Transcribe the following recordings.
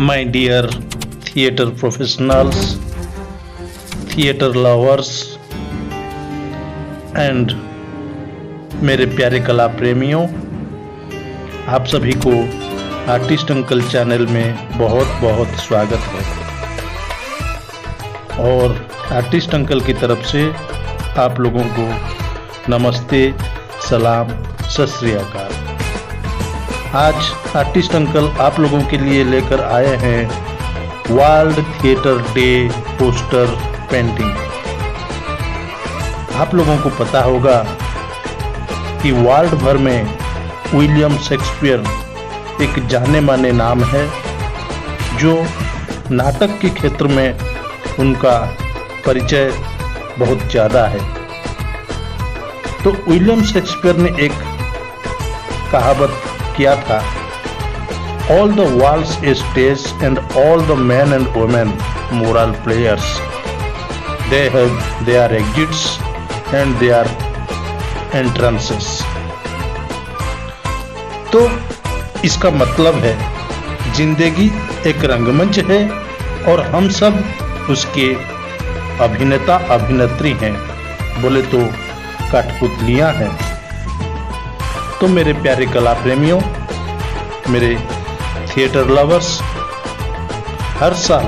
My dear theatre professionals, theatre lovers and मेरे प्यारे कला प्रेमियों, आप सभी को आर्टिस्ट अंकल चैनल में बहुत बहुत स्वागत है। और आर्टिस्ट अंकल की तरफ से आप लोगों को नमस्ते, सलाम, सत श्री अकाल। आज आर्टिस्ट अंकल आप लोगों के लिए लेकर आए हैं world theatre day poster painting. आप लोगों को पता होगा कि वर्ल्ड भर में विलियम शेक्सपियर एक जाने माने नाम है, जो नाटक के क्षेत्र में उनका परिचय बहुत ज़्यादा है। तो विलियम शेक्सपियर ने एक कहावत किया था, all the world's a stage and all the man and women moral players, they have their exits and their entrances. तो इसका मतलब है जिंदगी एक रंगमंच है और हम सब उसके अभिनेता अभिनेत्री हैं, बोले तो कठपुतलियां हैं। तो मेरे प्यारे कला प्रेमियों, मेरे थिएटर लवर्स, हर साल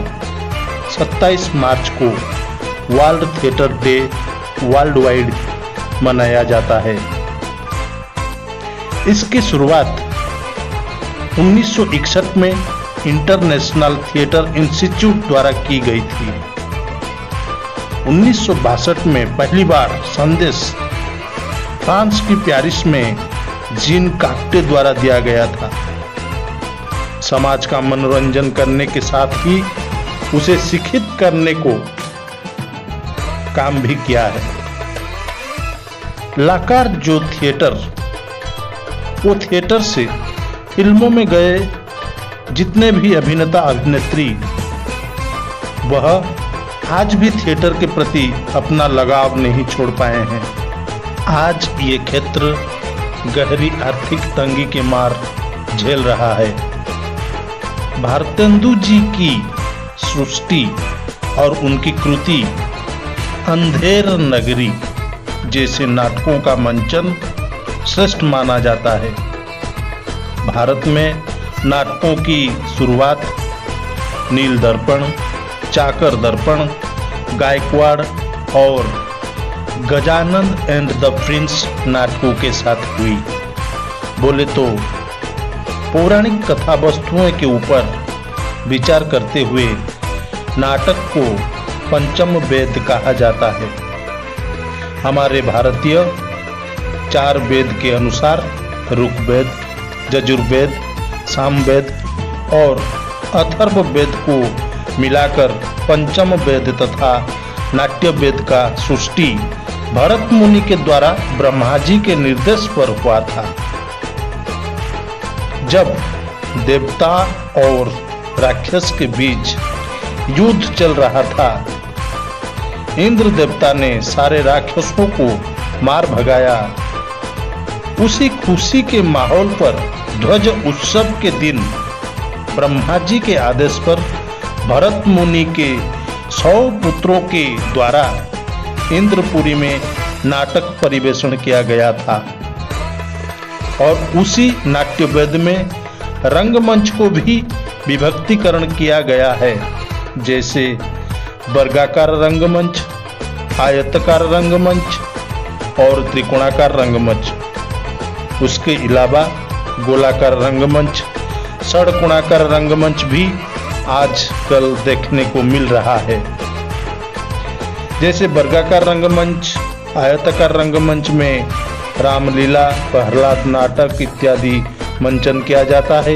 27 मार्च को world theatre day world wide मनाया जाता है। इसकी शुरुआत 1961 में इंटरनेशनल थिएटर इंस्टीट्यूट द्वारा की गई थी। 1962 में पहली बार संदेश फ्रांस की पेरिस में जीन काक्टे द्वारा दिया गया था। समाज का मनोरंजन करने के साथ ही उसे शिक्षित करने को काम भी किया है। लाकार जो थिएटर, वो थिएटर से फिल्मों में गए जितने भी अभिनेता अभिनेत्री, वह आज भी थिएटर के प्रति अपना लगाव नहीं छोड़ पाए हैं। आज ये क्षेत्र गहरी आर्थिक तंगी के मार झेल रहा है। भारतेंदु जी की सृष्टि और उनकी कृति अंधेर नगरी जैसे नाटकों का मंचन श्रेष्ठ माना जाता है। भारत में नाटकों की शुरुआत नील दर्पण, चाकर दर्पण, गायकवाड़ और गजानन एंड द प्रिंस नाटकों के साथ हुई। बोले तो पौराणिक कथा वस्तुओं के ऊपर विचार करते हुए नाटक को पंचम वेद कहा जाता है। हमारे भारतीय 4 वेद के अनुसार ऋग्वेद, यजुर्वेद, सामवेद और अथर्व वेद को मिलाकर पंचम वेद तथा नाट्य वेद का सृष्टि भरत मुनि के द्वारा ब्रह्मा जी के निर्देश पर हुआ था। जब देवता और राक्षस के बीच युद्ध चल रहा था, इंद्र देवता ने सारे राक्षसों को मार भगाया। उसी खुशी के माहौल पर ध्वज उत्सव के दिन ब्रह्मा जी के आदेश पर भरत मुनि के 100 पुत्रों के द्वारा इंद्रपुरी में नाटक परिवेषण किया गया था। और उसी नाट्यवेद में रंगमंच को भी विभक्तिकरण किया गया है, जैसे वर्गाकार रंगमंच, आयताकार रंगमंच और त्रिकोणाकार रंगमंच। उसके अलावा गोलाकार रंगमंच, षटकोणाकार रंगमंच भी आजकल देखने को मिल रहा है। जैसे वर्गाकार रंगमंच, आयताकार रंगमंच में रामलीला, प्रहलाद नाटक इत्यादि मंचन किया जाता है।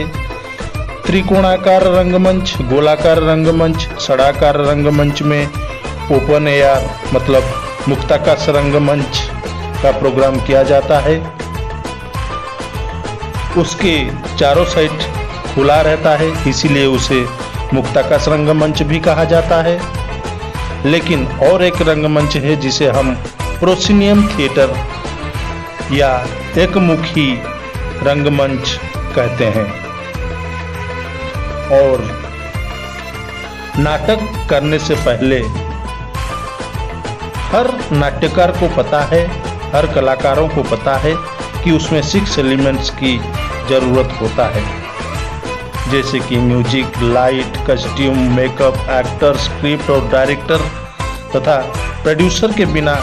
त्रिकोणाकार रंगमंच, गोलाकार रंगमंच, षडाकार रंगमंच में ओपन एयर मतलब मुक्ताकाश रंगमंच का प्रोग्राम किया जाता है। उसके चारों साइड खुला रहता है, इसीलिए उसे मुक्ताकाश रंगमंच भी कहा जाता है। लेकिन और एक रंगमंच है जिसे हम प्रोसिनियम थिएटर या एकमुखी रंगमंच कहते हैं। और नाटक करने से पहले हर नाट्यकार को पता है, हर कलाकारों को पता है कि उसमें 6 एलिमेंट्स की ज़रूरत होता है, जैसे कि music, light, costume, makeup, actor, script और डायरेक्टर तथा प्रोड्यूसर के बिना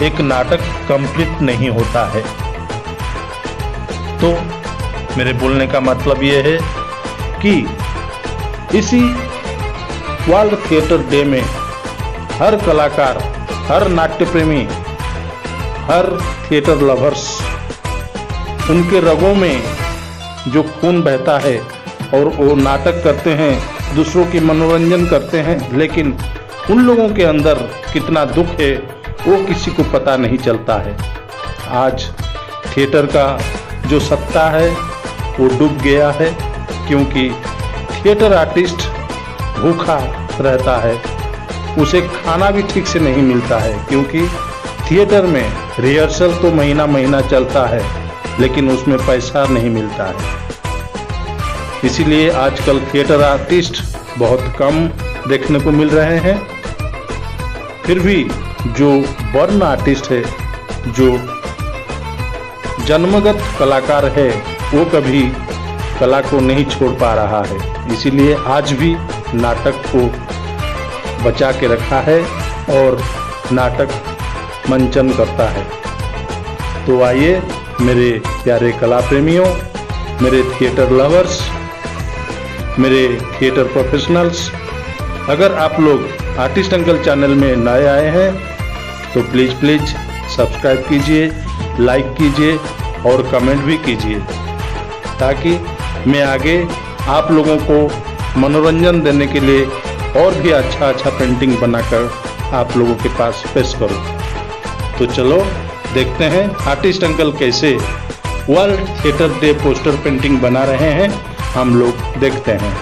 एक नाटक कंप्लीट नहीं होता है। तो मेरे बोलने का मतलब ये है कि इसी वर्ल्ड थिएटर डे में हर कलाकार, हर नाट्य प्रेमी, हर थिएटर लवर्स, उनके रगों में जो खून बहता है और वो नाटक करते हैं, दूसरों की मनोरंजन करते हैं, लेकिन उन लोगों के अंदर कितना दुख है वो किसी को पता नहीं चलता है। आज थिएटर का जो सत्ता है वो डूब गया है, क्योंकि थिएटर आर्टिस्ट भूखा रहता है, उसे खाना भी ठीक से नहीं मिलता है, क्योंकि थिएटर में रिहर्सल तो महीना महीना चलता है लेकिन उसमें पैसा नहीं मिलता है। इसीलिए आजकल थिएटर आर्टिस्ट बहुत कम देखने को मिल रहे हैं। फिर भी जो बर्न आर्टिस्ट है, जो जन्मगत कलाकार है, वो कभी कला को नहीं छोड़ पा रहा है। इसीलिए आज भी नाटक को बचा के रखा है और नाटक मंचन करता है। तो आइए मेरे प्यारे कला प्रेमियों, मेरे थिएटर लवर्स, मेरे थिएटर प्रोफेशनल्स, अगर आप लोग आर्टिस्ट अंकल चैनल में नए आए हैं तो प्लीज़ सब्सक्राइब कीजिए, लाइक कीजिए और कमेंट भी कीजिए, ताकि मैं आगे आप लोगों को मनोरंजन देने के लिए और भी अच्छा पेंटिंग बनाकर आप लोगों के पास पेश करूं। तो चलो देखते हैं आर्टिस्ट अंकल कैसे world theatre day poster painting बना रहे हैं, हम लोग देखते हैं।